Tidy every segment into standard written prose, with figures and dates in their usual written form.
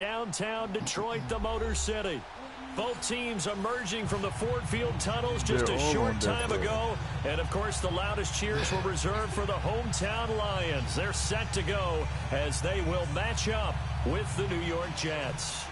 Downtown Detroit, the Motor City. Both teams emerging from the Ford Field tunnels just a short time ago. And, of course, the loudest cheers were reserved for the hometown Lions. They're set to go as they will match up with the New York Jets.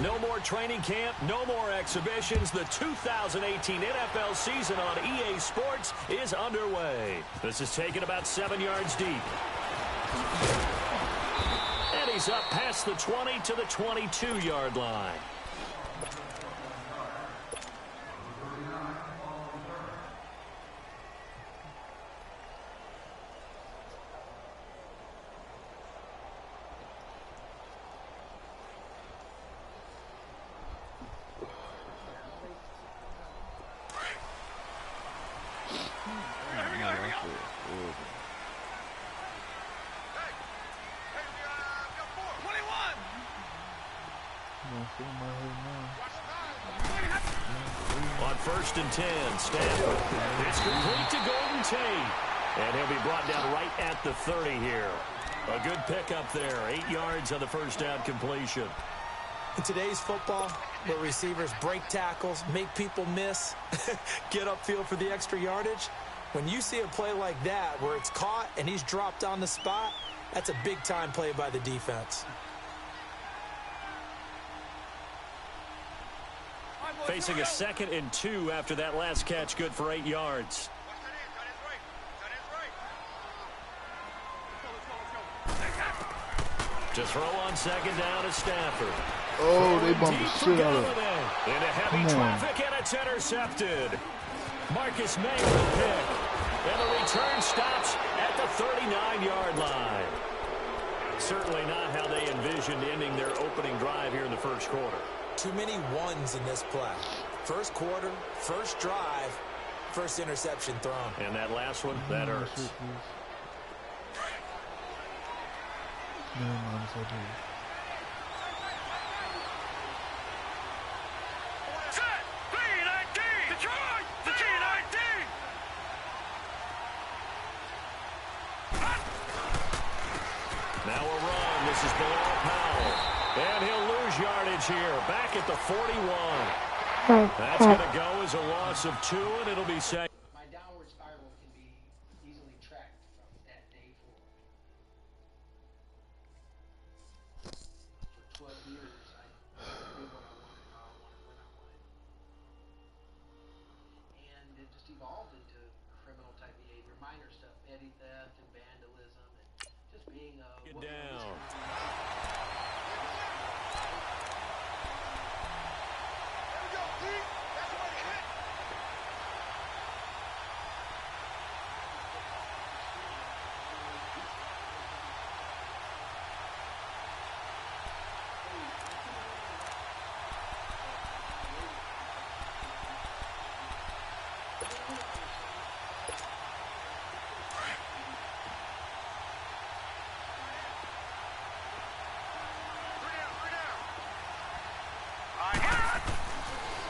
No more training camp, no more exhibitions. The 2018 NFL season on EA Sports is underway. This is taken about 7 yards deep. And he's up past the 20 to the 22-yard line. On 1st and 10, Stafford. It's complete to Golden Tate. And he'll be brought down right at the 30 here. A good pickup there. 8 yards on the first down completion. In today's football, where receivers break tackles, make people miss, get upfield for the extra yardage, when you see a play like that where it's caught and he's dropped on the spot, that's a big-time play by the defense. Facing a 2nd and 2 after that last catch, good for 8 yards. To throw on 2nd down is Stafford. Oh, they bumped the shit out of it. Into heavy traffic, and it's intercepted. Marcus May with a pick. And the return stops at the 39-yard line. Certainly not how they envisioned ending their opening drive here in the first quarter. Too many ones in this play. First quarter, first drive, first interception thrown. And that last one, that hurts. Now a run. This is Bilal Powell. And he'll lose yardage here. Back at the 41. That's going to go as a loss of 2, and it'll be safe. My downward spiral can be easily tracked from that day forward. For 12 years, I did what I wanted, how I wanted, when I wanted. And it just evolved into criminal-type behavior, minor stuff, petty theft and vandalism, and just being a... Get down.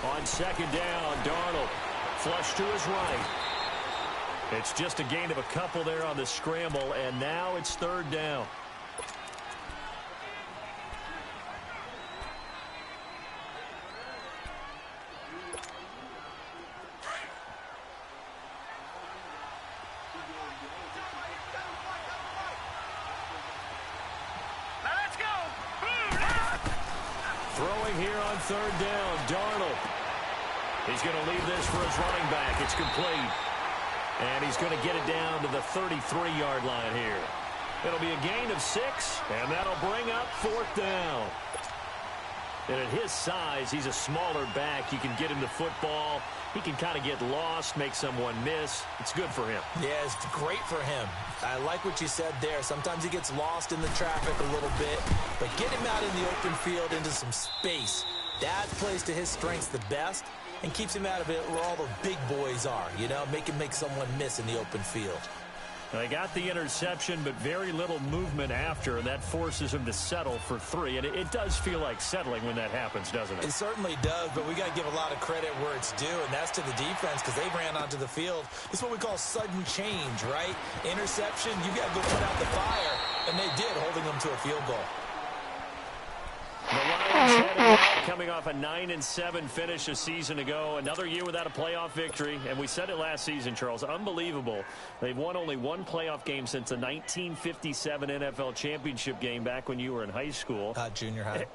On 2nd down, Darnold flush to his right. It's just a gain of a couple there on the scramble, and now it's 3rd down. Throwing here on 3rd down, Darnold. He's going to leave this for his running back. It's complete. And he's going to get it down to the 33-yard line here. It'll be a gain of 6, and that'll bring up 4th down. And at his size, he's a smaller back. You can get him the football. He can kind of get lost, make someone miss. It's good for him. Yeah, it's great for him. I like what you said there. Sometimes he gets lost in the traffic a little bit, but get him out in the open field into some space. That plays to his strengths the best and keeps him out of it where all the big boys are, you know, make him make someone miss in the open field. They got the interception, but very little movement after, and that forces him to settle for 3. And it does feel like settling when that happens, doesn't it? It certainly does, but we got to give a lot of credit where it's due, and that's to the defense because they ran onto the field. This is what we call sudden change, right? Interception, you got to go put out the fire, and they did, holding them to a field goal. The Lions heading out, coming off a 9-7 finish a season ago. Another year without a playoff victory. And we said it last season, Charles. Unbelievable. They've won only one playoff game since the 1957 NFL championship game back when you were in high school. Junior high.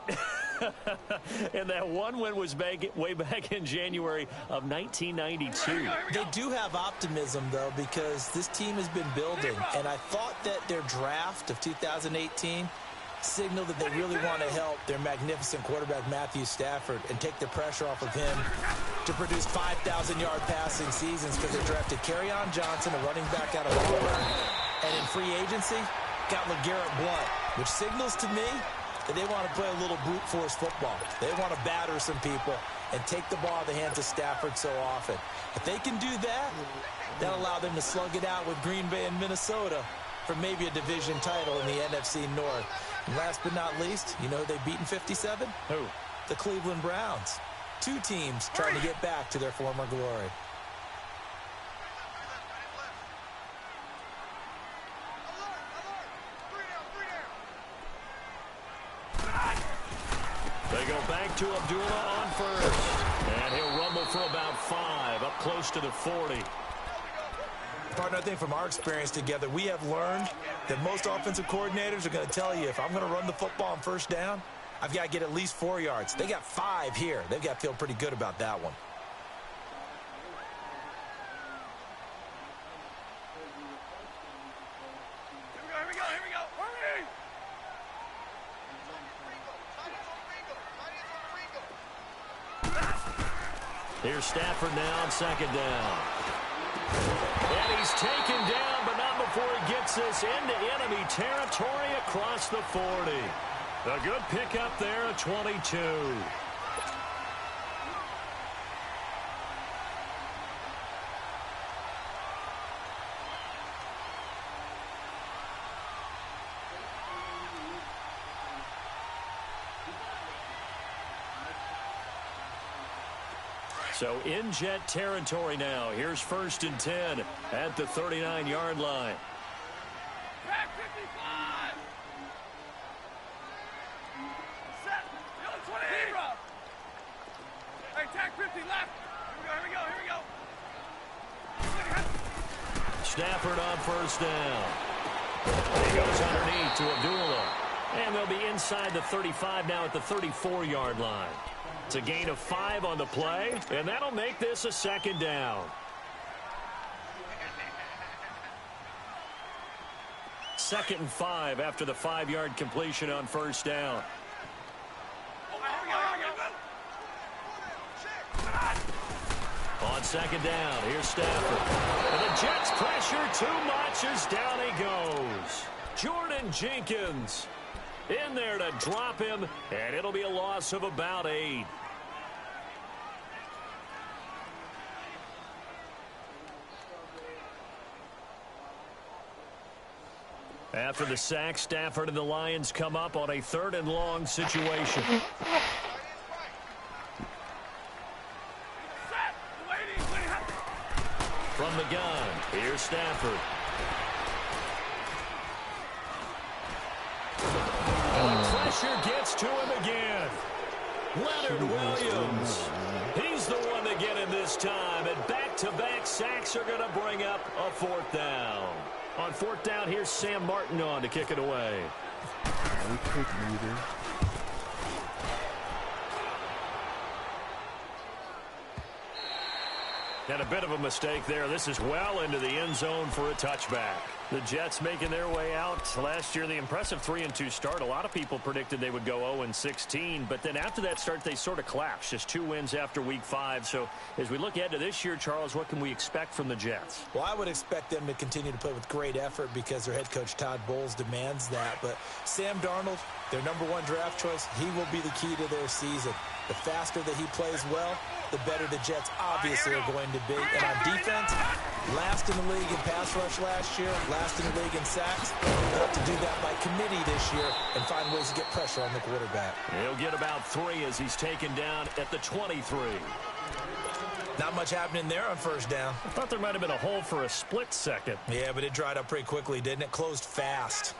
And that one win was way back in January of 1992. They do have optimism, though, because this team has been building. And I thought that their draft of 2018 signal that they really want to help their magnificent quarterback Matthew Stafford and take the pressure off of him to produce 5,000-yard passing seasons because they drafted Kerryon Johnson, a running back out of Auburn, and in free agency got LeGarrette Blount, which signals to me that they want to play a little brute force football. They want to batter some people and take the ball out of the hands of Stafford so often. If they can do that, that'll allow them to slug it out with Green Bay and Minnesota for maybe a division title in the NFC North. And last but not least, you know who they beat in 57? Who? The Cleveland Browns. 2 teams trying to get back to their former glory. They go back to Abdullah on first. And he'll rumble for about 5, up close to the 40. Partner, I think from our experience together, we have learned that most offensive coordinators are going to tell you, if I'm going to run the football on first down, I've got to get at least 4 yards. They got 5 here. They've got to feel pretty good about that one. Here we go. Hurry! Here's Stafford now on second down. And he's taken down, but not before he gets this into enemy territory across the 40. A good pickup there at 22. So in Jet territory now. Here's 1st and 10 at the 39-yard line. Back 55! Set! Yellow 20! Hey, tag 50 left! Here we go! Stafford on first down. He goes underneath to Abdullah. And they'll be inside the 35 now at the 34-yard line. It's a gain of 5 on the play, and that'll make this a 2nd down. 2nd and 5 after the 5-yard completion on first down. On 2nd down, here's Stafford. And the Jets pressure too much as down he goes. Jordan Jenkins in there to drop him, and it'll be a loss of about 8. After the sack, Stafford and the Lions come up on a 3rd and long situation. From the gun, here's Stafford. Pressure gets to him again. Leonard Williams. He's the one to get him this time. And back-to-back sacks are going to bring up a 4th down. On 4th down, here's Sam Martin on to kick it away. And a bit of a mistake there. This is well into the end zone for a touchback. The Jets making their way out. Last year, the impressive 3-2 start. A lot of people predicted they would go 0-16, but then after that start, they sort of collapsed. Just 2 wins after Week 5. So as we look ahead to this year, Charles, what can we expect from the Jets? Well, I would expect them to continue to play with great effort because their head coach Todd Bowles demands that. But Sam Darnold, their #1 draft choice, he will be the key to their season. The faster that he plays well, the better the Jets obviously are going to be. And on defense, Last in the league in pass rush last year, last in the league in sacks. They'll have to do that by committee this year and find ways to get pressure on the quarterback. He'll get about 3 as he's taken down at the 23. Not much happening there on first down. I thought there might have been a hole for a split second. Yeah, but it dried up pretty quickly, didn't it? Closed fast.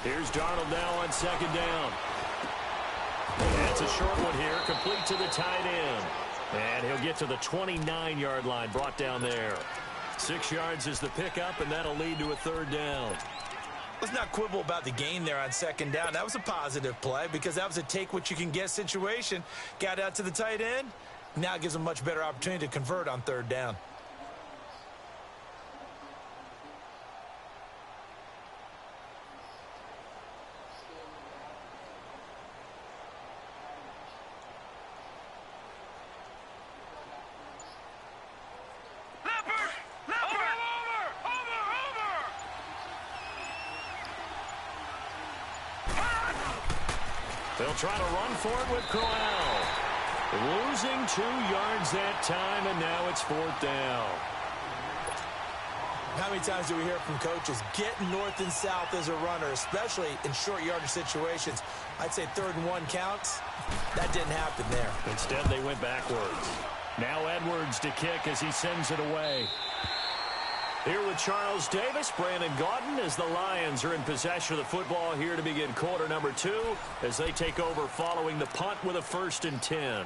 Here's Darnold now on second down. That's a short one here, complete to the tight end. And he'll get to the 29-yard line, brought down there. 6 yards is the pickup, and that'll lead to a third down. Let's not quibble about the gain there on second down. That was a positive play because that was a take-what-you-can-get situation. Got out to the tight end. Now it gives him a much better opportunity to convert on third down. They'll try to run for it with Crowell. Losing 2 yards that time, and now it's fourth down. How many times do we hear from coaches, get north and south as a runner, especially in short yardage situations? I'd say 3rd and 1 counts. That didn't happen there. Instead, they went backwards. Now Edwards to kick as he sends it away. Here with Charles Davis, Brandon Gaudin, as the Lions are in possession of the football here to begin quarter number 2 as they take over following the punt with a 1st and 10.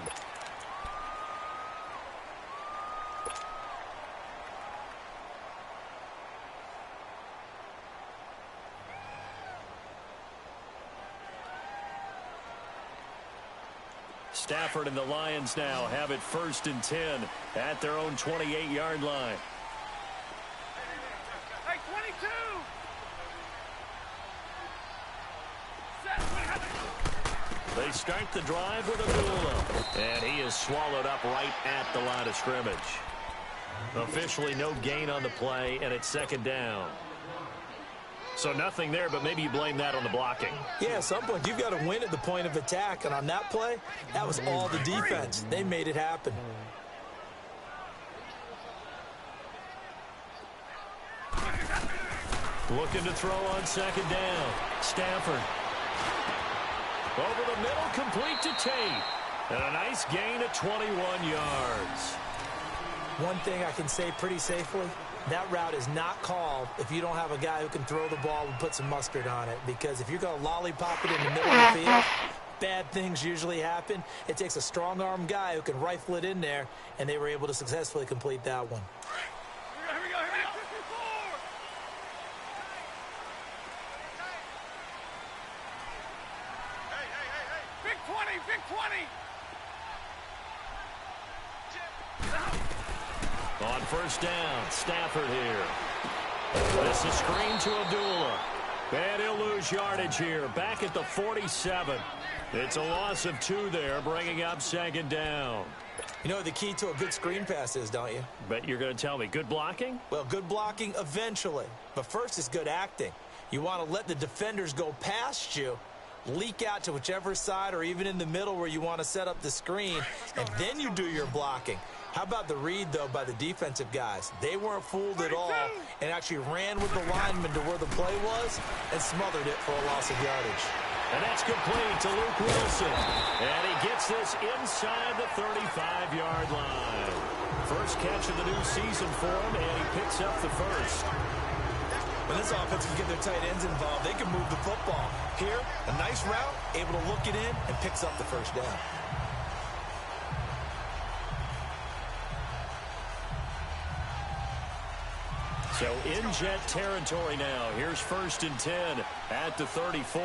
Stafford and the Lions now have it 1st and 10 at their own 28-yard line. Hey, 22! They start the drive with Abdullah, and he is swallowed up right at the line of scrimmage. Officially no gain on the play, and it's 2nd down. So nothing there, but maybe you blame that on the blocking. Yeah, at some point, you've got to win at the point of attack, and on that play, that was all the defense. They made it happen. Looking to throw on 2nd down. Stafford. Over the middle, complete to Tate. And a nice gain of 21 yards. One thing I can say pretty safely, that route is not called if you don't have a guy who can throw the ball and put some mustard on it. Because if you're going to lollipop it in the middle of the field, bad things usually happen. It takes a strong-arm guy who can rifle it in there, and they were able to successfully complete that one. Here we go, here we go! 54! Big 20, big 20! On 1st down, Stafford here. This is screen to Abdullah. And he'll lose yardage here, back at the 47. It's a loss of 2 there, bringing up 2nd down. You know what the key to a good screen pass is, don't you? Bet you're going to tell me, good blocking? Well, good blocking eventually. But first is good acting. You want to let the defenders go past you, leak out to whichever side or even in the middle where you want to set up the screen, and then you do your blocking. How about the read, though, by the defensive guys? They weren't fooled at all and actually ran with the lineman to where the play was and smothered it for a loss of yardage. And that's complete to Luke Wilson. And he gets this inside the 35-yard line. First catch of the new season for him, and he picks up the first. When this offense can get their tight ends involved, they can move the football. Here, a nice route, able to look it in, and picks up the first down. So in Jet territory now. Here's 1st and 10 at the 34.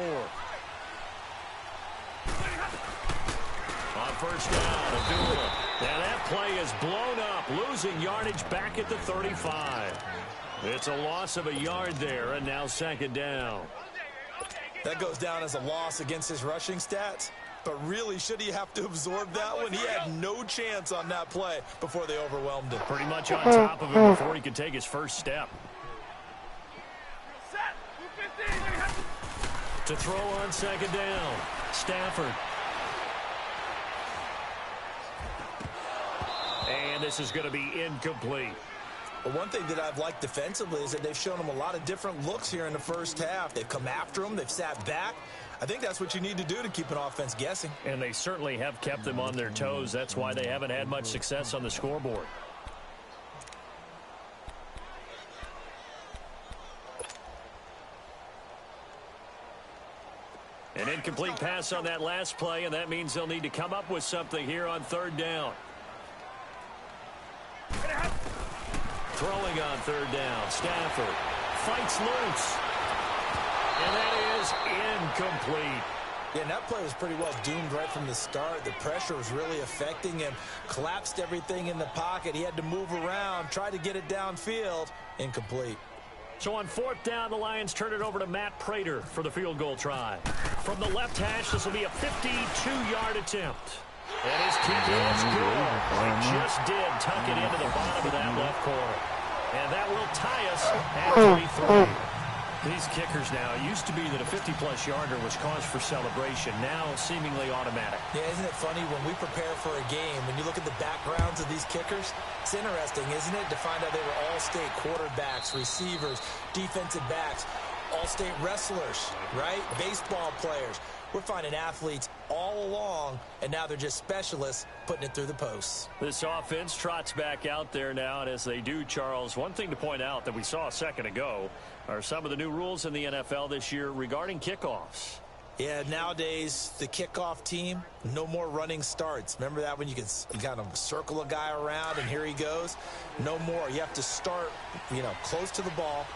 On 1st down, Abdullah. And that play is blown up, losing yardage back at the 35. It's a loss of a yard there, and now second down. That goes down as a loss against his rushing stats. But really, should he have to absorb that one? He had no chance on that play before they overwhelmed him. Pretty much on top of him before he could take his first step. To throw on second down, Stafford. And this is going to be incomplete. But one thing that I've liked defensively is that they've shown him a lot of different looks here in the first half. They've come after him. They've sat back. I think that's what you need to do to keep an offense guessing. And they certainly have kept them on their toes. That's why they haven't had much success on the scoreboard. An incomplete pass on that last play, and that means they'll need to come up with something here on third down. Throwing on third down, Stafford fights loose. And that is incomplete. Yeah, and that play was pretty well doomed right from the start. The pressure was really affecting him. Collapsed everything in the pocket. He had to move around, try to get it downfield. Incomplete. So on fourth down, the Lions turn it over to Matt Prater for the field goal try. From the left hash, this will be a 52-yard attempt. And his kick is good. He just did tuck it into the bottom of that left corner. And that will tie us at 23. These kickers now, it used to be that a 50-plus yarder was cause for celebration. Now seemingly automatic. Yeah, isn't it funny when we prepare for a game, when you look at the backgrounds of these kickers, it's interesting, isn't it, to find out they were all-state quarterbacks, receivers, defensive backs, all-state wrestlers, right? Baseball players. We're finding athletes all along, and now they're just specialists putting it through the posts. This offense trots back out there now, and as they do, Charles, one thing to point out that we saw a second ago are some of the new rules in the NFL this year regarding kickoffs. Yeah, nowadays, the kickoff team, no more running starts. Remember that when you could kind of circle a guy around and here he goes? No more. You have to start, close to the ball.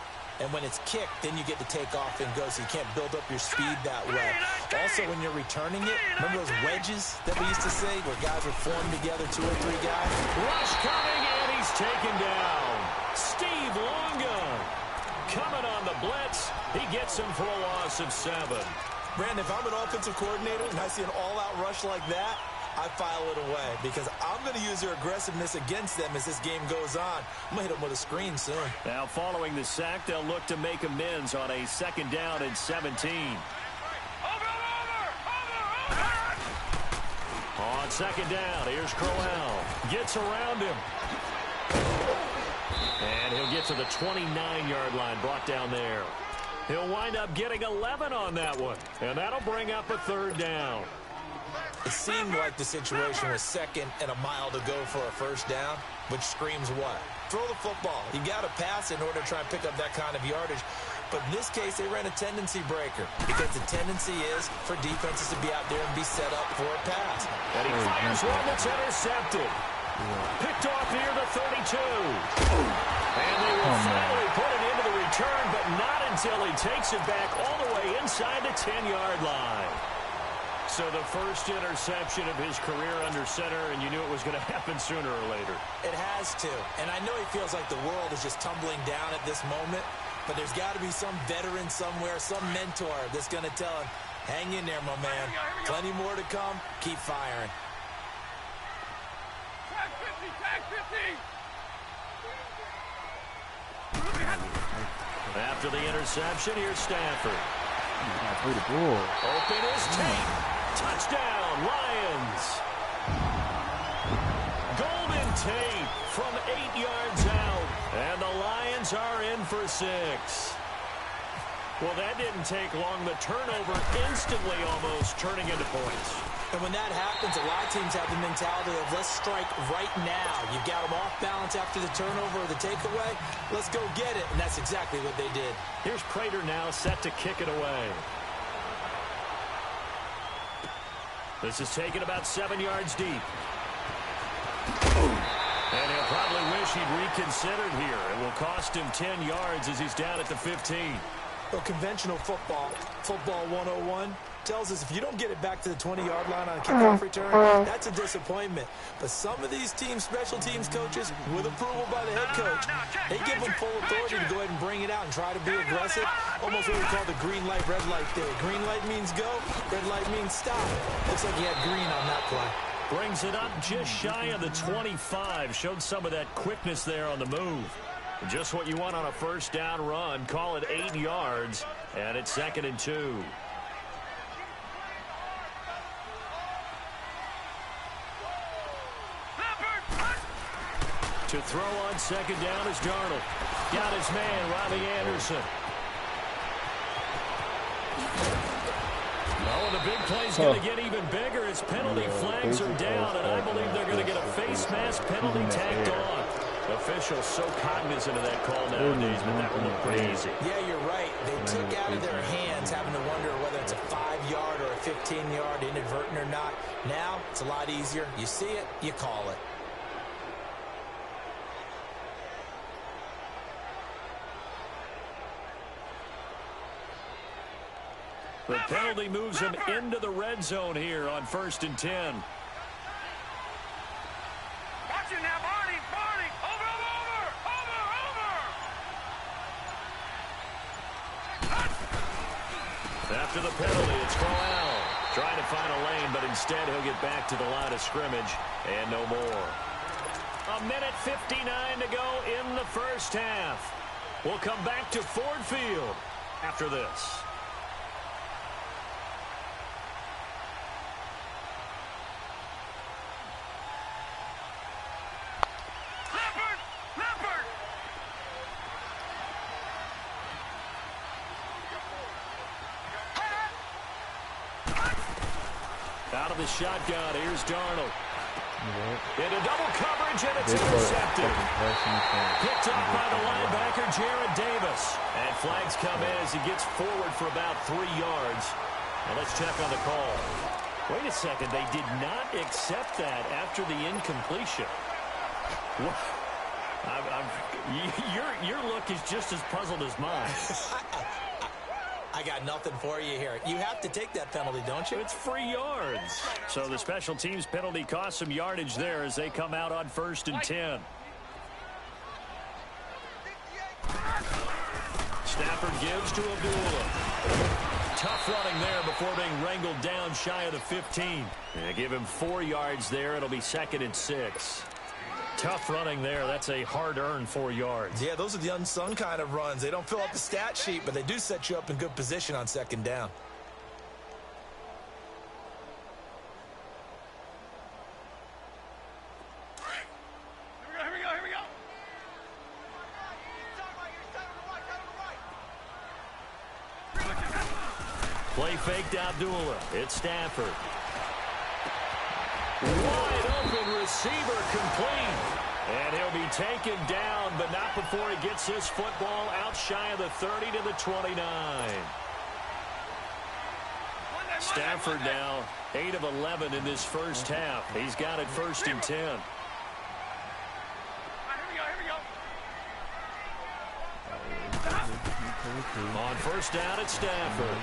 And when it's kicked, then you get to take off and go, so you can't build up your speed that way. Also, when you're returning it, remember those wedges that we used to say where guys would form together, 2 or 3 guys? Rush coming, and he's taken down. Steve Longa coming on the blitz. He gets him for a loss of 7. Brandon, if I'm an offensive coordinator and I see an all-out rush like that, I file it away because I'm going to use their aggressiveness against them as this game goes on. I'm going to hit them with a screen soon. Now following the sack, they'll look to make amends on a second down and 17. On second down, here's Crowell. Gets around him. And he'll get to the 29-yard line, brought down there. He'll wind up getting 11 on that one. And that'll bring up a third down. It seemed like the situation was second and a mile to go for a first down, which screams what? Throw the football. You got to pass in order to try and pick up that kind of yardage. But in this case, they ran a tendency breaker because the tendency is for defenses to be out there and be set up for a pass. And he fires one that's intercepted. Picked off near the 32. And they will finally put it into the return, but not until he takes it back all the way inside the 10-yard line. So the first interception of his career under center, and you knew it was going to happen sooner or later. It has to. And I know he feels like the world is just tumbling down at this moment, but there's got to be some veteran somewhere, some mentor that's going to tell him, hang in there, my man. Plenty more to come. Keep firing. Tag 50, tag 50. After the interception, here's Stafford. Open is Tate. Touchdown, Lions. Golden Tate from 8 yards out. And the Lions are in for 6. Well, that didn't take long. The turnover instantly almost turning into points. And when that happens, a lot of teams have the mentality of let's strike right now. You've got them off balance after the turnover or the takeaway. Let's go get it. And that's exactly what they did. Here's Prater now set to kick it away. This is taken about 7 yards deep. And he'll probably wish he'd reconsidered here. It will cost him 10 yards as he's down at the 15. Well, conventional football 101, tells us if you don't get it back to the 20-yard line on a kickoff return, that's a disappointment. But some of these special teams coaches, with approval by the head coach, they give them full authority to go ahead and bring it out and try to be aggressive. Almost what we call the green light, red light theory. Green light means go, red light means stop. Looks like he had green on that play. Brings it up just shy of the 25. Showed some of that quickness there on the move. Just what you want on a first down run. Call it 8 yards, and it's 2nd and 2. To throw on 2nd down is Darnold. Got his man, Robbie Anderson. Oh, and the big play's going to get even bigger as penalty flags are down, and I believe they're going to get a face mask penalty tacked on. Officials so cognizant of that call nowadays, but that will look pretty easy. Yeah, you're right. They took out of their hands having to wonder whether it's a 5-yard or a 15-yard inadvertent or not. Now, it's a lot easier. You see it, you call it. The penalty moves him into the red zone here on 1st and 10. Watch it now, Barney. Over. After the penalty, it's Corral. Trying to find a lane, but instead he'll get back to the line of scrimmage and no more. 1:59 to go in the first half. We'll come back to Ford Field after this. Out of the shotgun, here's Darnold. Into double coverage, and it's intercepted. Picked up by the linebacker, Jared Davis. And flags come in as he gets forward for about 3 yards. Now let's check on the call. Wait a second, they did not accept that after the incompletion. What? Your look is just as puzzled as mine. I got nothing for you here. You have to take that penalty, don't you? It's 3 yards. So the special teams penalty cost some yardage there as they come out on 1st and 10. Stafford gives to Abdullah. Tough running there before being wrangled down shy of the 15. And give him 4 yards there. It'll be 2nd and 6. Tough running there. That's a hard-earned 4 yards. Yeah, those are the unsung kind of runs. They don't fill up the stat sheet, but they do set you up in good position on 2nd down. Here we go. Play faked Abdullah. It's Stafford. Wide open receiver complete. And he'll be taken down, but not before he gets this football out shy of the 30 to the 29. Stafford now 8 of 11 in this first half. He's got it 1st and 10. Here we go. On 1st down, it's Stafford.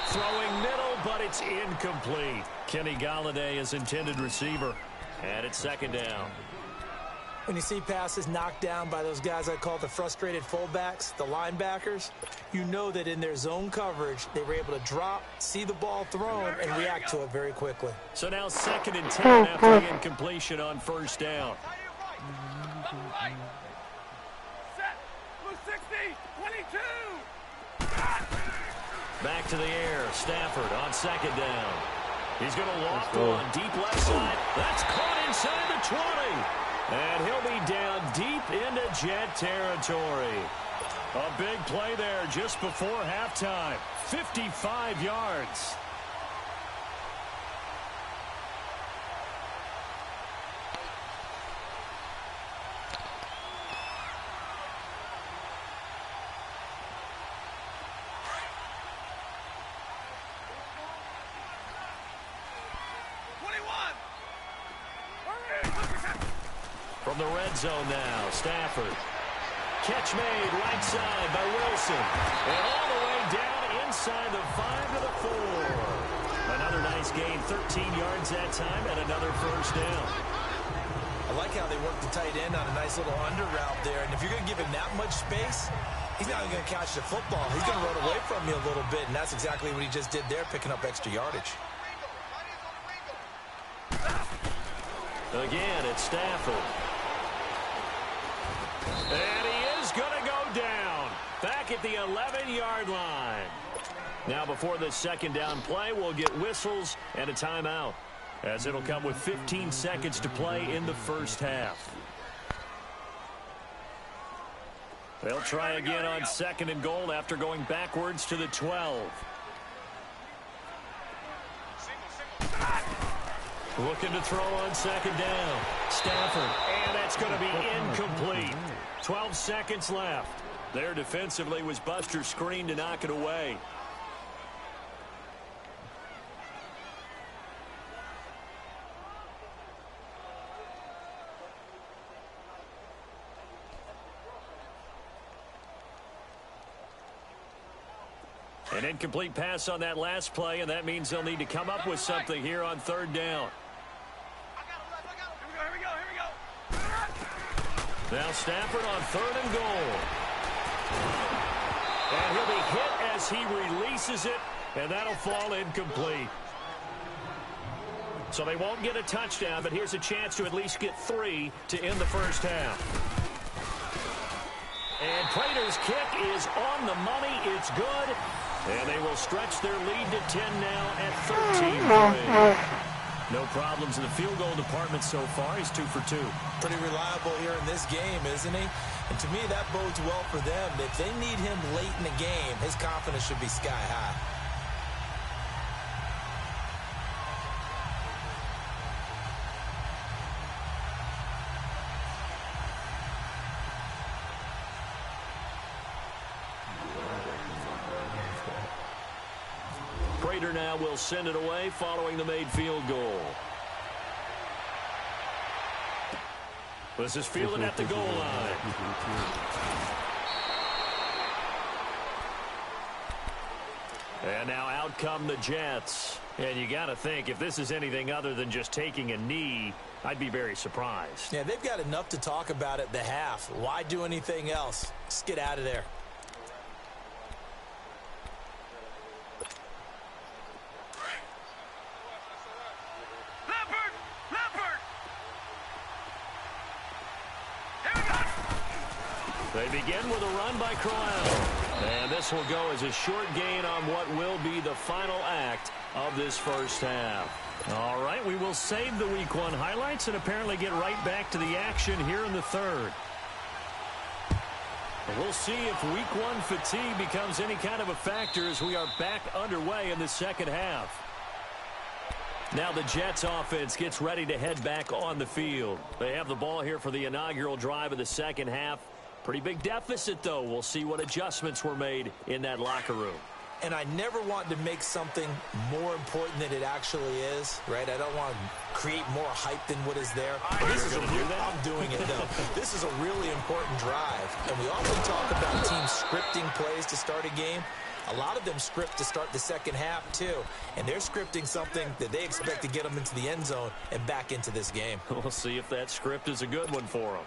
Throwing middle, but it's incomplete. Kenny Golladay is intended receiver. And it's 2nd down. When you see passes knocked down by those guys I call the frustrated fullbacks, the linebackers, you know that in their zone coverage, they were able to drop, see the ball thrown, and react to it very quickly. So now 2nd and 10 after the incompletion on 1st down. Set. Blue 60. 22. Back to the air. Stafford on 2nd down. He's going to loft one deep left side. That's caught inside the 20. And he'll be down deep into Jet territory. A big play there just before halftime. 55 yards. From the red zone now, Stafford catch made right side by Wilson. And all the way down inside the 5 to the 4. Another nice gain, 13 yards that time, and another first down. I like how they work the tight end on a nice little under route there. And if you're going to give him that much space, he's not going to catch the football. He's going to run away from you a little bit, and that's exactly what he just did there, picking up extra yardage. Again, it's Stafford. And he is going to go down. Back at the 11-yard line. Now before the second down play, we'll get whistles and a timeout, as it'll come with 15 seconds to play in the first half. They'll try again on 2nd and goal after going backwards to the 12. Looking to throw on 2nd down. Stafford, and that's going to be incomplete. 12 seconds left. There defensively was Buster's screen to knock it away. An incomplete pass on that last play, and that means they'll need to come up with something here on 3rd down. Here we go. Now Stafford on 3rd and goal. And he'll be hit as he releases it, and that'll fall incomplete. So they won't get a touchdown, but here's a chance to at least get 3 to end the first half. And Prater's kick is on the money. It's good. And they will stretch their lead to 10 now at 13-3. No problems in the field goal department so far. He's 2 for 2. Pretty reliable here in this game, isn't he? And to me, that bodes well for them. If they need him late in the game, his confidence should be sky high. Prater now will send it away following the made field goal. This is fielded at the goal line. And now out come the Jets. And you got to think, if this is anything other than just taking a knee, I'd be very surprised. Yeah, they've got enough to talk about at the half. Why do anything else? Just get out of there. They begin with a run by Crowell. And this will go as a short gain on what will be the final act of this first half. All right, we will save the Week 1 highlights and apparently get right back to the action here in the third. We'll see if Week 1 fatigue becomes any kind of a factor as we are back underway in the second half. Now the Jets offense gets ready to head back on the field. They have the ball here for the inaugural drive of the second half. Pretty big deficit, though. We'll see what adjustments were made in that locker room. And I never want to make something more important than it actually is, right? I don't want to create more hype than what is there. This is I'm doing it, though. This is a really important drive. And we often talk about teams scripting plays to start a game. A lot of them script to start the second half, too. And they're scripting something that they expect to get them into the end zone and back into this game. We'll see if that script is a good one for them.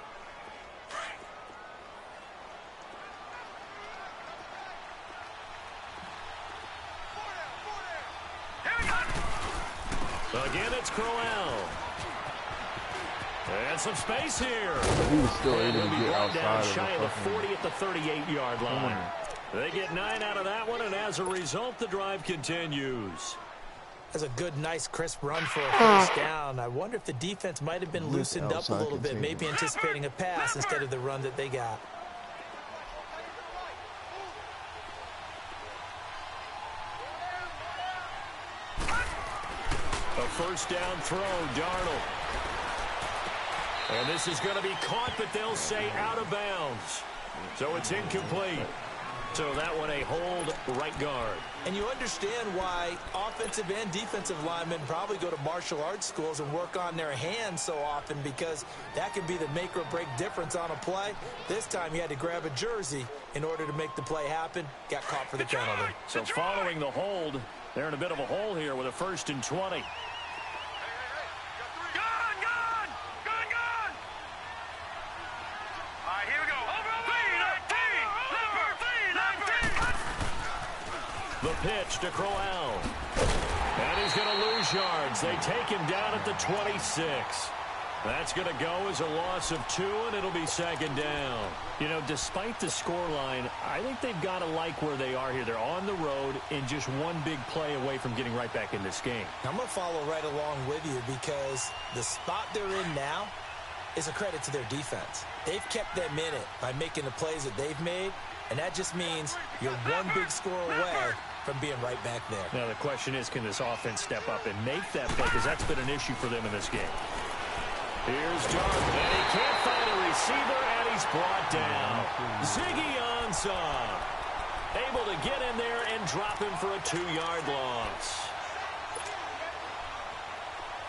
Again, it's Crowell. And some space here. He was still able to get down outside shy of the fucking 40 at the 38-yard line. They get 9 out of that one, and as a result, the drive continues. That's a good, nice, crisp run for a first down. I wonder if the defense might have been loosened up a little bit, maybe anticipating a pass instead of the run that they got. A first down throw, Darnold. And this is going to be caught, but they'll say out of bounds. So it's incomplete. So that one a hold right guard. And you understand why offensive and defensive linemen probably go to martial arts schools and work on their hands so often, because that can be the make or break difference on a play. This time he had to grab a jersey in order to make the play happen. Got caught for the penalty. So following the hold, they're in a bit of a hole here with a 1st and 20. The pitch to Crowell. And he's going to lose yards. They take him down at the 26. That's going to go as a loss of 2, and it'll be 2nd down. You know, despite the scoreline, I think they've got to like where they are here. They're on the road and just one big play away from getting right back in this game. I'm going to follow right along with you, because the spot they're in now is a credit to their defense. They've kept them in it by making the plays that they've made, and that just means you're one big score away from being right back there. Now the question is, can this offense step up and make that play? Because that's been an issue for them in this game. Here's Darden, and he can't find a receiver, and he's brought down. Ziggy Ansah able to get in there and drop him for a 2-yard loss.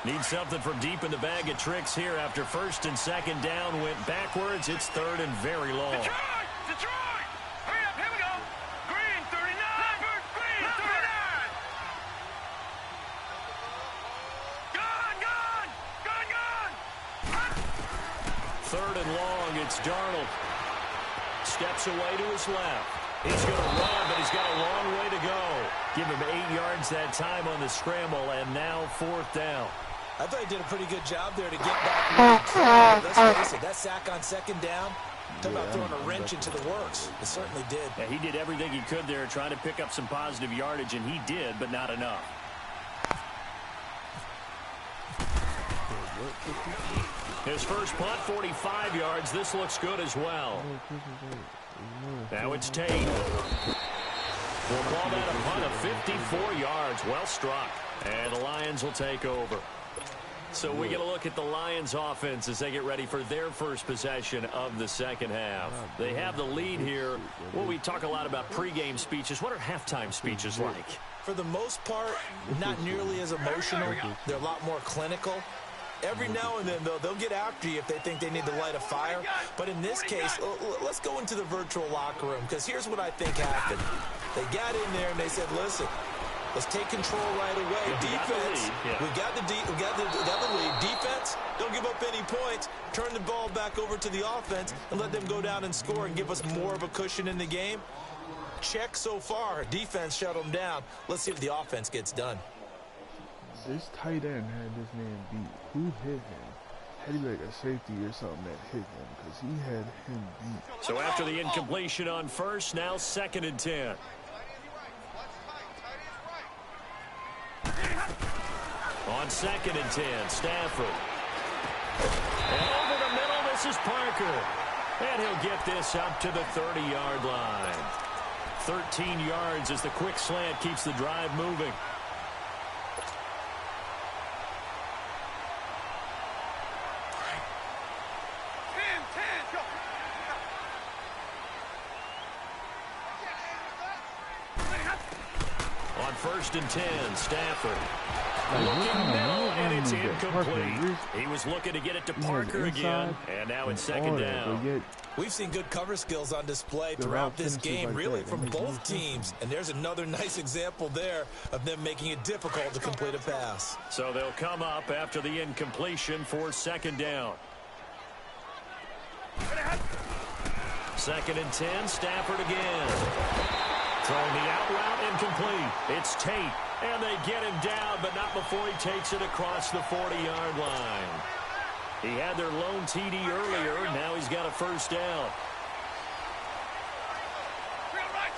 Need something from deep in the bag of tricks here after 1st and 2nd down went backwards. It's 3rd and very long. Detroit! Hurry up, here we go! Green, 39! Green, 39! Gone! 3rd and long, it's Darnold. Steps away to his left. He's going to run, but he's got a long way to go. Give him 8 yards that time on the scramble, and now 4th down. I thought he did a pretty good job there to get back. Let's face it, that sack on 2nd down, talk about throwing a wrench into the works. It certainly did. Yeah, he did everything he could there trying to pick up some positive yardage, and he did, but not enough. His first punt, 45 yards. This looks good as well. Now it's Tate. We'll call that a punt of 54 yards. Well struck. And the Lions will take over. So we get a look at the Lions offense as they get ready for their first possession of the 2nd half. They have the lead here. Well, we talk a lot about pregame speeches. What are halftime speeches like? For the most part, not nearly as emotional. They're a lot more clinical. Every now and then, though, they'll get after you if they think they need to light a fire. But in this case, let's go into the virtual locker room, because here's what I think happened. They got in there and they said, listen, let's take control right away. Defense, we got the lead. Defense, don't give up any points. Turn the ball back over to the offense and let them go down and score and give us more of a cushion in the game. Check so far. Defense shut them down. Let's see if the offense gets done. This tight end had this man beat. Who hit him? Had he like a safety or something that hit him, because he had him beat. So after the incompletion on 1st, now 2nd and 10. On 2nd and 10, Stafford. And over the middle, this is Parker. And he'll get this up to the 30-yard line. 13 yards as the quick slant keeps the drive moving. On 1st and 10, Stafford. Looking middle, and it's incomplete. He was looking to get it to Parker again, and now it's 2nd down. We've seen good cover skills on display throughout this game, really, from both teams. And there's another nice example there of them making it difficult to complete a pass. So they'll come up after the incompletion for 2nd down. 2nd and 10, Stafford again. Throwing the out route, incomplete. It's Tate, and they get him down, but not before he takes it across the 40-yard line. He had their lone TD earlier, now he's got a 1st down. Drill right,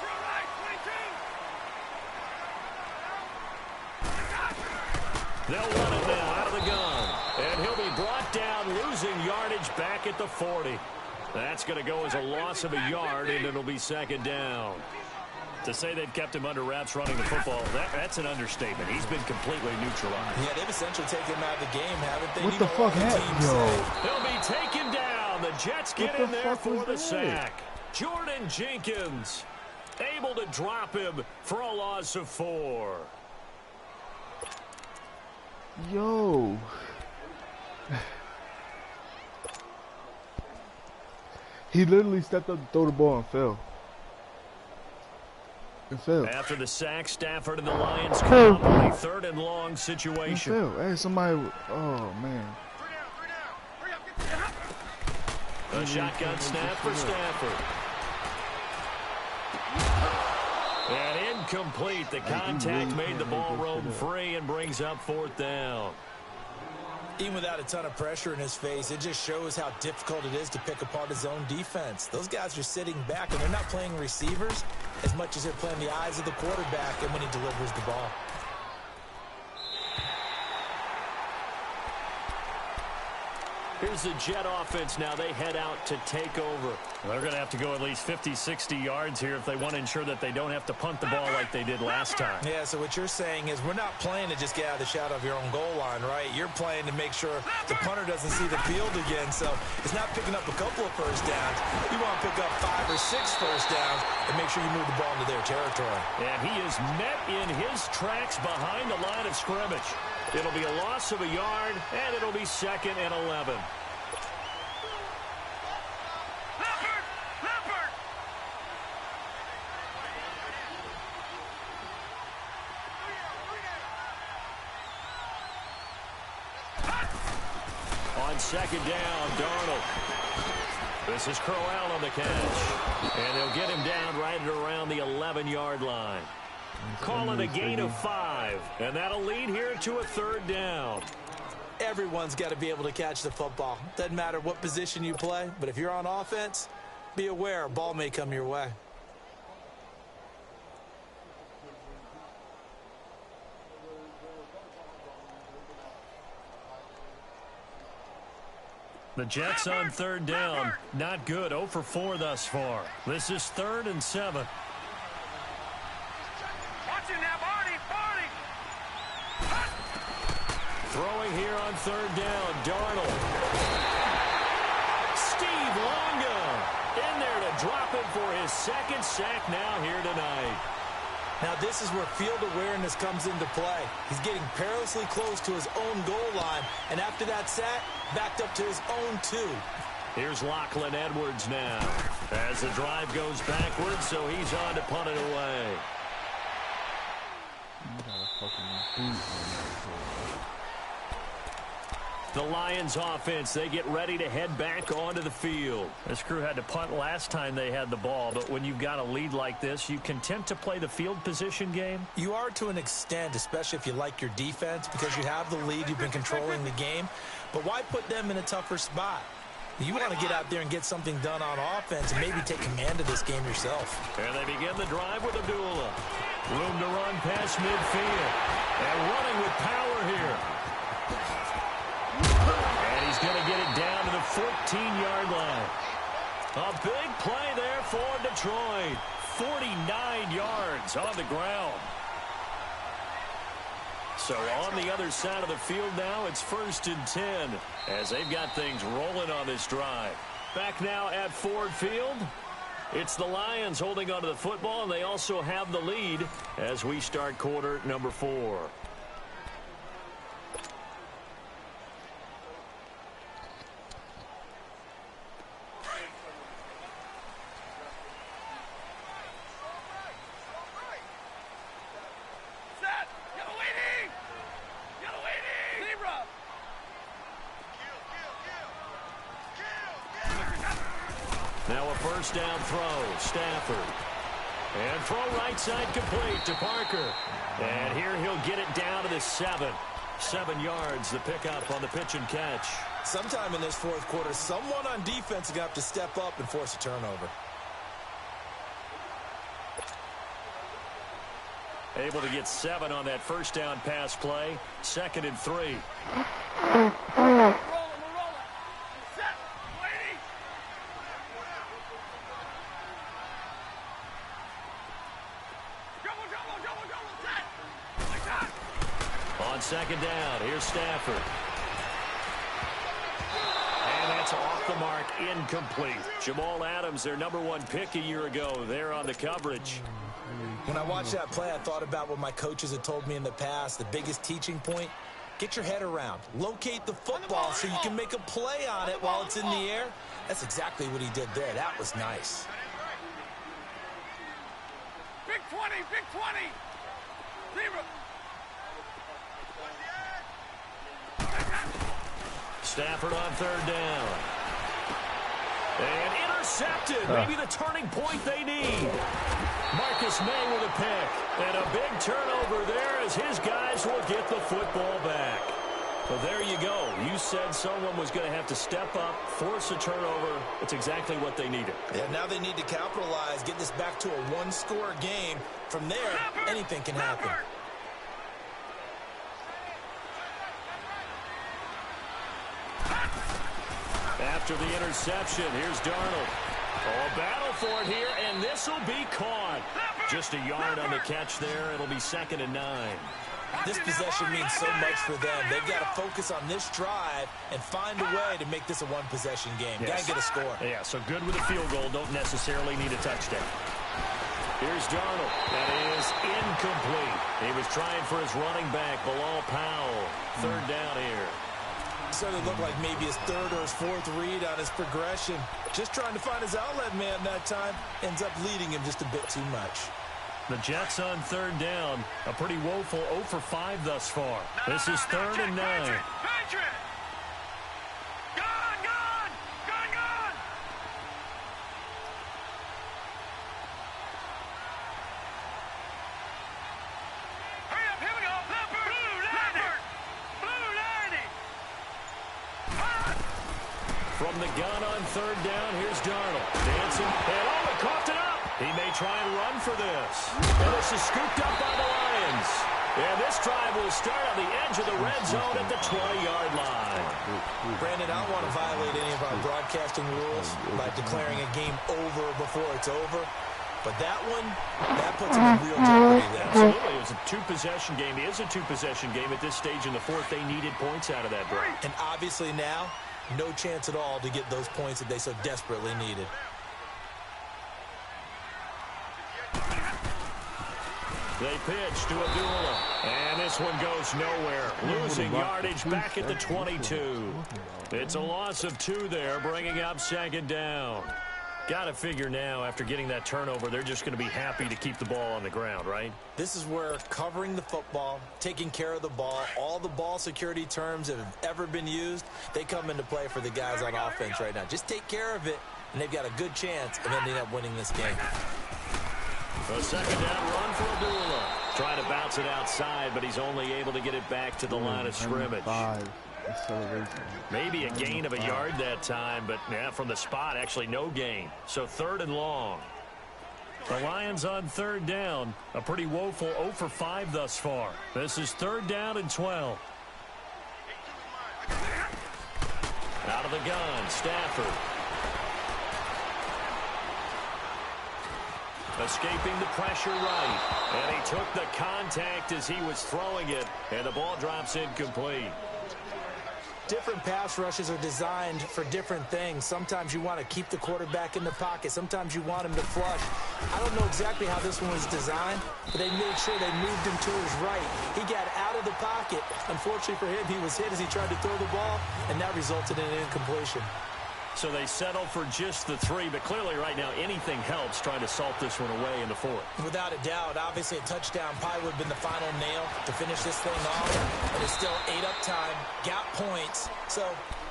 22! They'll run it now out of the gun, and he'll be brought down, losing yardage back at the 40. That's going to go as a loss of a yard, and it'll be 2nd down. To say they've kept him under wraps running the football, that's an understatement. He's been completely neutralized. Yeah, they've essentially taken him out of the game, haven't they? What the fuck happened, yo? He'll be taken down. The Jets get in there for the sack. Jordan Jenkins Able to drop him for a loss of 4. Yo. He literally stepped up to throw the ball and fell. After the sack, Stafford and the Lions come up on a 3rd and long situation. Hey, somebody. Oh, man. A shotgun snap for Stafford. And incomplete. The contact made the ball roam free and brings up 4th down. Even without a ton of pressure in his face, it just shows how difficult it is to pick apart his own defense. Those guys are sitting back, and they're not playing receivers as much as they're playing the eyes of the quarterback and when he delivers the ball. Here's the Jet offense now. They head out to take over. They're going to have to go at least 50, 60 yards here if they want to ensure that they don't have to punt the ball like they did last time. Yeah, so what you're saying is we're not playing to just get out of the shadow of your own goal line, right? You're playing to make sure the punter doesn't see the field again. So it's not picking up a couple of first downs. You want to pick up 5 or 6 first downs and make sure you move the ball into their territory. And he is met in his tracks behind the line of scrimmage. It'll be a loss of a yard, and it'll be 2nd and 11. On 2nd down, Darnold. This is Crowell on the catch. And they'll get him down right at around the 11-yard line. Call it a gain of 5, and that'll lead here to a 3rd down. Everyone's got to be able to catch the football. Doesn't matter what position you play, but if you're on offense, be aware a ball may come your way. The Jets on 3rd down. Not good. 0 for 4 thus far. This is 3rd and 7. Throwing here on 3rd down, Darnold. Steve Longa in there to drop him for his 2nd sack now here tonight. Now this is where field awareness comes into play. He's getting perilously close to his own goal line, and after that sack, backed up to his own 2. Here's Lachlan Edwards now as the drive goes backwards, so he's on to punt it away. The Lions offense, they get ready to head back onto the field. This crew had to punt last time they had the ball, but when you've got a lead like this, you content to play the field position game? You are to an extent, especially if you like your defense, because you have the lead, you've been controlling the game. But why put them in a tougher spot? You want to get out there and get something done on offense and maybe take command of this game yourself. And they begin the drive with Abdullah. Room to run past midfield. And running with power here. And he's going to get it down to the 14-yard line. A big play there for Detroit. 49 yards on the ground. So on the other side of the field now, it's 1st and 10 as they've got things rolling on this drive. Back now at Ford Field. It's the Lions holding onto the football, and they also have the lead as we start quarter number 4. Now a first down throw, Stafford. And throw right side complete to Parker. And here he'll get it down to the 7. 7 yards, the pickup on the pitch and catch. Sometime in this 4th quarter, someone on defense is going to have to step up and force a turnover. Able to get 7 on that first down pass play. 2nd and 3. On 2nd down, here's Stafford. And that's off the mark, incomplete. Jamal Adams, their #1 pick a year ago, there on the coverage. When I watched that play, I thought about what my coaches had told me in the past. The biggest teaching point, get your head around. Locate the football so you can make a play on it while it's in the air. That's exactly what he did there. That was nice. Big 20, big 20. Zero. Stafford on 3rd down. And intercepted. Maybe the turning point they need. Marcus May with a pick. And a big turnover there as his guys will get the football back. Well, there you go. You said someone was going to have to step up, force a turnover. It's exactly what they needed. Yeah, now they need to capitalize, get this back to a one-score game. From there, anything can happen. After the interception, here's Darnold. Oh, a battle for it here, and this will be caught. Just a yard on the catch there. It'll be 2nd and 9. This possession means so much for them. They've got to focus on this drive and find a way to make this a one-possession game. Yes. Got to get a score. Yeah, so good with a field goal. Don't necessarily need a touchdown. Here's Darnold. That is incomplete. He was trying for his running back, Bilal Powell. 3rd down here. Certainly looked like maybe his 3rd or his 4th read on his progression. Just trying to find his outlet man that time. Ends up leading him just a bit too much. The Jets on 3rd down. A pretty woeful 0 for 5 thus far. This is 3rd and 9. Patriot! Gone, gone! Gone, gone! Hurry up, here we go! Leopard! Blue 90! From the gun on 3rd down, here's Darnold. Dancing. And oh, it coughed it up. He may try and run for this. And this is scooped up by the Lions. And this drive will start on the edge of the red zone at the 20-yard line. Brandon, I don't want to violate any of our broadcasting rules by declaring a game over before it's over. But that one, that puts him in real jeopardy there. Absolutely. It was a two-possession game. It is a two-possession game at this stage in the 4th. They needed points out of that break. And obviously now, no chance at all to get those points that they so desperately needed. They pitch to Abdullah, and this one goes nowhere. Losing yardage back at the 22. It's a loss of 2 there, bringing up 2nd down. Got to figure now, after getting that turnover, they're just going to be happy to keep the ball on the ground, right? This is where covering the football, taking care of the ball, all the ball security terms that have ever been used, they come into play for the guys on offense right now. Just take care of it, and they've got a good chance of ending up winning this game. A 2nd down run for Abdullah. Trying to bounce it outside, but he's only able to get it back to the line of scrimmage. Maybe a gain of a yard that time, but yeah, from the spot, actually no gain. So 3rd and long. The Lions on 3rd down. A pretty woeful 0 for 5 thus far. This is 3rd down and 12. Out of the gun, Stafford. Escaping the pressure right. And he took the contact as he was throwing it. And the ball drops incomplete. Different pass rushes are designed for different things. Sometimes you want to keep the quarterback in the pocket. Sometimes you want him to flush. I don't know exactly how this one was designed, but they made sure they moved him to his right. He got out of the pocket. Unfortunately for him, he was hit as he tried to throw the ball, and that resulted in an incompletion. So they settled for just the 3, but clearly right now anything helps trying to salt this one away in the 4th. Without a doubt, obviously a touchdown probably would have been the final nail to finish this thing off, but it's still 8 up time, got points. So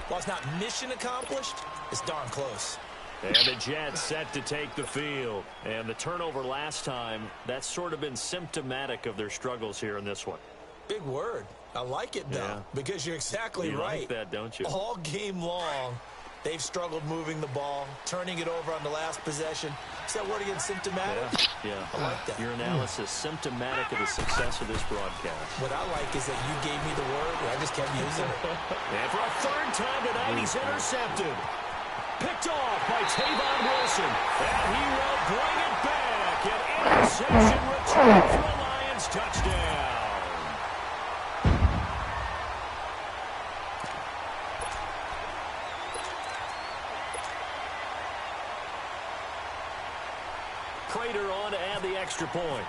while it's not mission accomplished, it's darn close. And the Jets set to take the field. And the turnover last time, that's sort of been symptomatic of their struggles here in this one. Big word. I like it, though, because you're exactly right. You like that, don't you? All game long, they've struggled moving the ball, turning it over on the last possession. Is that word again, symptomatic? Yeah. I like that. Your analysis, symptomatic of the success of this broadcast. What I like is that you gave me the word, and I just kept using it. And for a 3rd time tonight, he's intercepted. Picked off by Tavon Wilson. And he will bring it back. An interception return for the Lions touchdown. Prater on to add the extra point.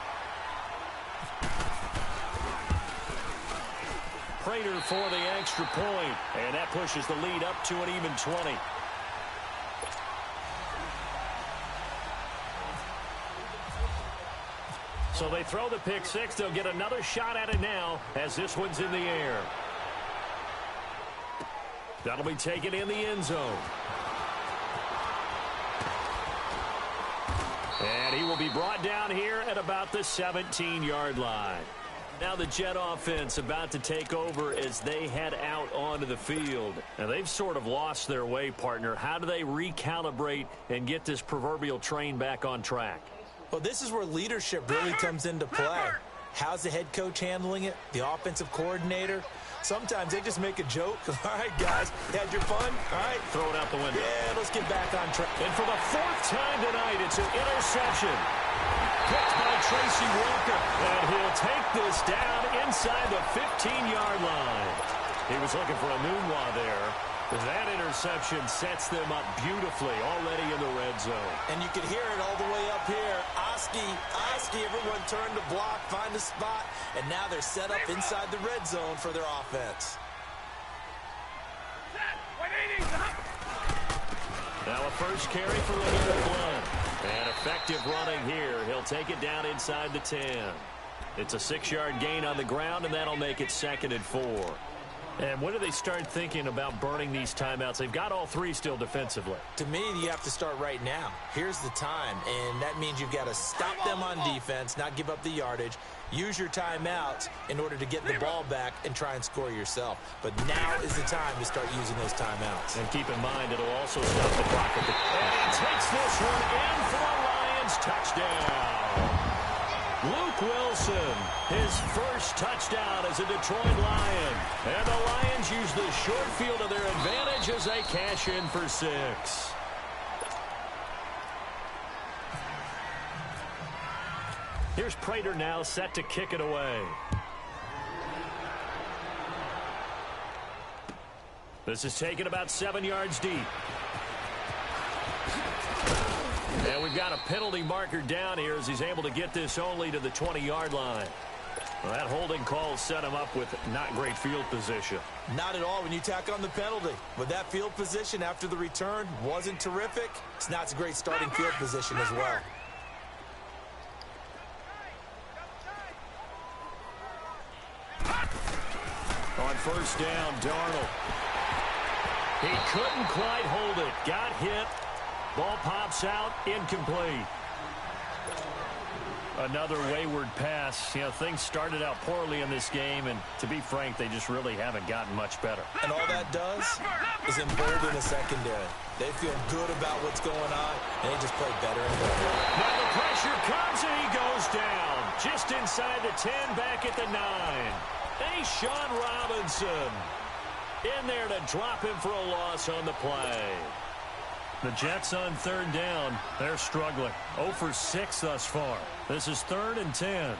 Prater for the extra point, and that pushes the lead up to an even 20. So they throw the pick six. They'll get another shot at it now as this one's in the air. That'll be taken in the end zone. And he will be brought down here at about the 17-yard line. Now the Jet offense about to take over as they head out onto the field. Now they've sort of lost their way, partner. How do they recalibrate and get this proverbial train back on track? Well, this is where leadership really comes into play. How's the head coach handling it? The offensive coordinator? Sometimes they just make a joke. All right, guys, you had your fun? All right. Throw it out the window. Yeah, let's get back on track. And for the fourth time tonight, it's an interception. Picked by Tracy Walker. And he'll take this down inside the 15-yard line. He was looking for a Nunwa there. That interception sets them up beautifully already in the red zone. And you can hear it all the way up here. Oski, everyone turned to block, find a spot, and now they're set up inside the red zone for their offense. Now a first carry for LeGarrette Blount. And effective running here. He'll take it down inside the 10. It's a 6-yard gain on the ground, and that'll make it 2nd and 4. And when do they start thinking about burning these timeouts? They've got all three still defensively. To me, you have to start right now. Here's the time, and that means you've got to stop them on defense, not give up the yardage, use your timeouts in order to get the ball back and try and score yourself. But now is the time to start using those timeouts. And keep in mind, it'll also stop the clock. And he takes this one in for a Lions touchdown. Luke Wilson, his first touchdown as a Detroit Lion. And the Lions use the short field to their advantage as they cash in for 6. Here's Prater now set to kick it away. This is taken about 7 yards deep. And we've got a penalty marker down here as he's able to get this only to the 20-yard line. Well, that holding call set him up with not great field position. Not at all when you tack on the penalty. But that field position after the return wasn't terrific. It's not a great starting field position as well. On first down, Darnold. He couldn't quite hold it. Got hit. Ball pops out, incomplete. Another wayward pass. You know, things started out poorly in this game, and to be frank, they just really haven't gotten much better. And all that does is embolden the secondary. They feel good about what's going on, and they just play better and better. Now the pressure comes, and he goes down. Just inside the 10, back at the 9. Sean Robinson in there to drop him for a loss on the play. The Jets on third down. They're struggling. 0 for 6 thus far. This is 3rd and 10.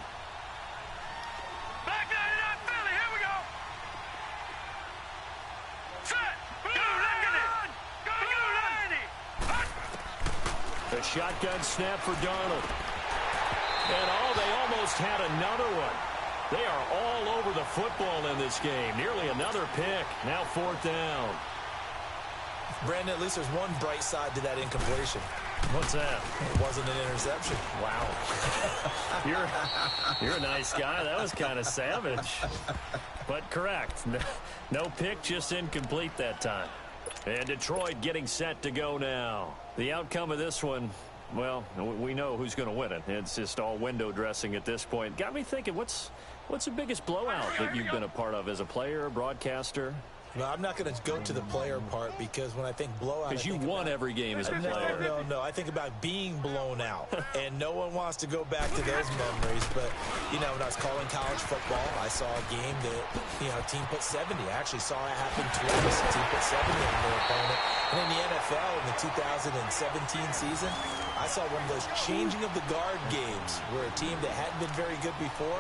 Back 99 Philly, here we go. Set. Go, Lanny. Go, Lanny. The shotgun snap for Darnold. And they almost had another one. They are all over the football in this game. Nearly another pick. Now 4th down. Brandon, at least there's one bright side to that incompletion. What's that? It wasn't an interception. Wow. You're a nice guy. That was kind of savage. But correct. No pick, just incomplete that time. And Detroit getting set to go now. The outcome of this one, well, we know who's going to win it. It's just all window dressing at this point. Got me thinking, what's the biggest blowout that you've been a part of as a player, broadcaster? No, I'm not going to go to the player part because when I think blowout... Because you won every game as a player. No. I think about being blown out. And no one wants to go back to those memories. But, you know, when I was calling college football, I saw a game that, you know, a team put 70. I actually saw it happen twice. A team put 70 on their opponent. And in the NFL, in the 2017 season, I saw one of those changing of the guard games where a team that hadn't been very good before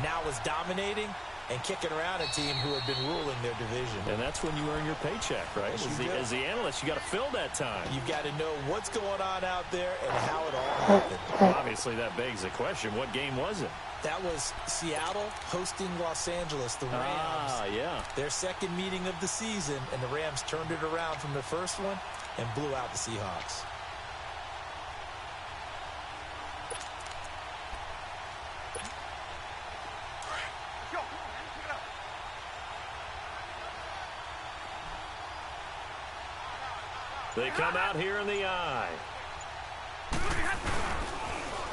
now was dominating. and kicking around a team who had been ruling their division. And that's when you earn your paycheck, right? Yes, As the analyst, you got to fill that time. You've got to know what's going on out there and how it all happened. Obviously, that begs the question, what game was it? That was Seattle hosting Los Angeles, the Rams. Ah, yeah. Their second meeting of the season, and the Rams turned it around from the first one and blew out the Seahawks. They come out here in the eye.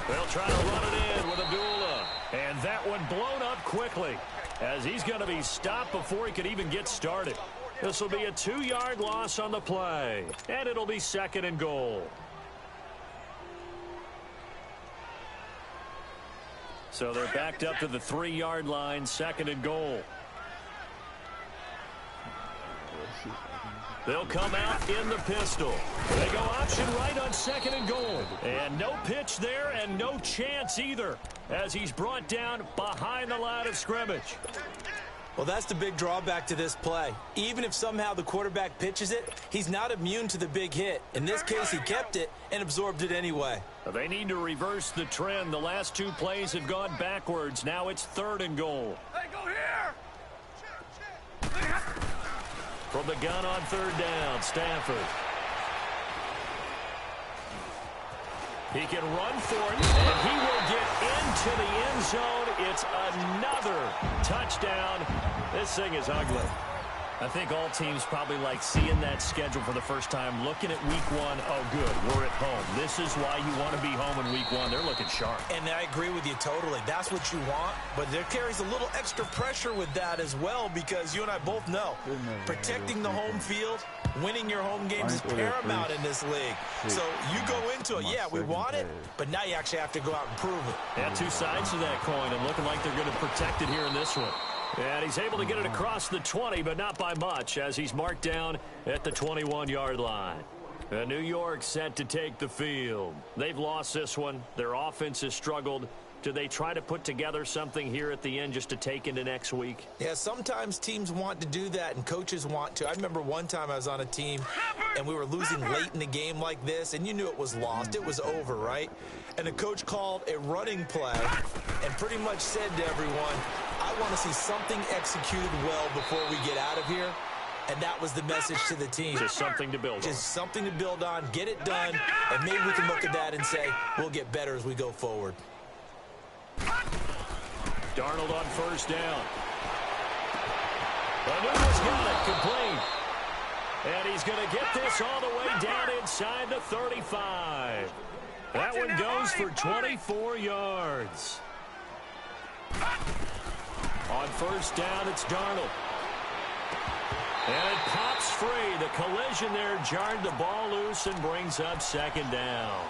They'll try to run it in with Abdullah. And that one blown up quickly as he's going to be stopped before he could even get started. This will be a 2-yard loss on the play. And it'll be 2nd and goal. So they're backed up to the 3-yard line, 2nd and goal. They'll come out in the pistol. They go option right on 2nd and goal. And no pitch there and no chance either as he's brought down behind the line of scrimmage. Well, that's the big drawback to this play. Even if somehow the quarterback pitches it, he's not immune to the big hit. In this case, he kept it and absorbed it anyway. They need to reverse the trend. The last 2 plays have gone backwards. Now it's 3rd and goal. Hey, go here! From the gun on 3rd down, Stafford. He can run for it, and he will get into the end zone. It's another touchdown. This thing is ugly. I think all teams probably like seeing that schedule for the first time, looking at week 1. Oh, good, we're at home. This is why you want to be home in week 1. They're looking sharp. And I agree with you totally. That's what you want, but there carries a little extra pressure with that as well because you and I both know protecting the home field, winning your home games is paramount in this league. So you go into it, yeah, we want it, but now you actually have to go out and prove it. Yeah, 2 sides to that coin, and looking like they're going to protect it here in this one. And he's able to get it across the 20, but not by much, as he's marked down at the 21-yard line. New York set to take the field. They've lost this one. Their offense has struggled. Do they try to put together something here at the end just to take into next week? Yeah, sometimes teams want to do that, and coaches want to. I remember one time I was on a team, and we were losing late in the game like this, and you knew it was lost. It was over, right? And the coach called a running play and pretty much said to everyone, I want to see something executed well before we get out of here. And that was the message to the team. Just something to build on. Just something to build on, get it done, and maybe we can look at that and say, we'll get better as we go forward. Darnold on 1st down. Anuma's got it, complete. And he's going to get this all the way down inside the 35. That one goes for 24 yards. On 1st down, it's Darnold. And it pops free. The collision there jarred the ball loose and brings up 2nd down.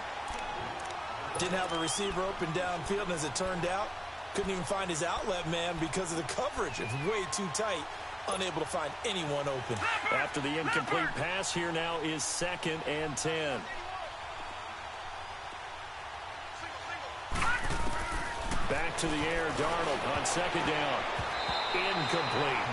Didn't have a receiver open downfield, and as it turned out, couldn't even find his outlet man because of the coverage. It's way too tight, unable to find anyone open. After the incomplete pass, here now is 2nd and 10. Back to the air, Darnold on 2nd down. Incomplete.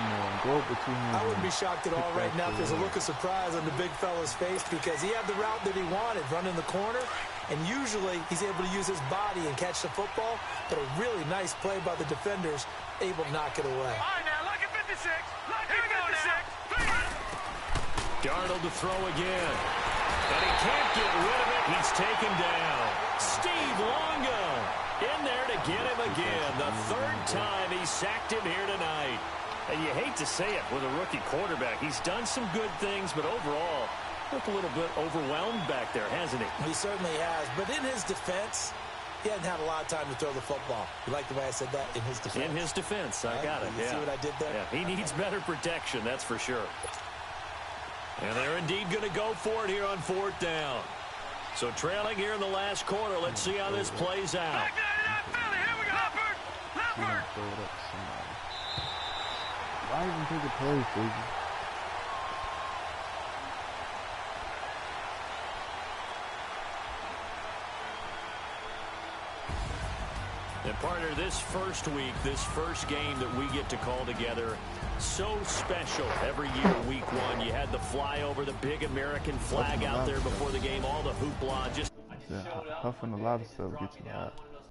I wouldn't be shocked at all right now if there's a look of surprise on the big fella's face because he had the route that he wanted, running the corner, and usually he's able to use his body and catch the football, but a really nice play by the defenders, able to knock it away. All right, now, look at 56. Look at 56. Darnold to throw again. And he can't get rid of it. He's taken down. Steve Longo in there to get him again. The 3rd time he sacked him here tonight. And you hate to say it with a rookie quarterback. He's done some good things, but overall, looked a little bit overwhelmed back there, hasn't he? He certainly has. But in his defense, he hasn't had a lot of time to throw the football. You like the way I said that? In his defense. In his defense. I got it. You see what I did there? Yeah, he needs better protection, that's for sure. And they're indeed going to go for it here on 4th down. So trailing here in the last quarter. Let's see how this plays out. Back there, Philly. Here we go. Leopard. Why even take a play, baby? And partner, this first week, this first game that we get to call together, so special every year, week one. You had the flyover, the big American flag out there before the game, all the hoopla. Just huffing a lot of stuff gets you hot.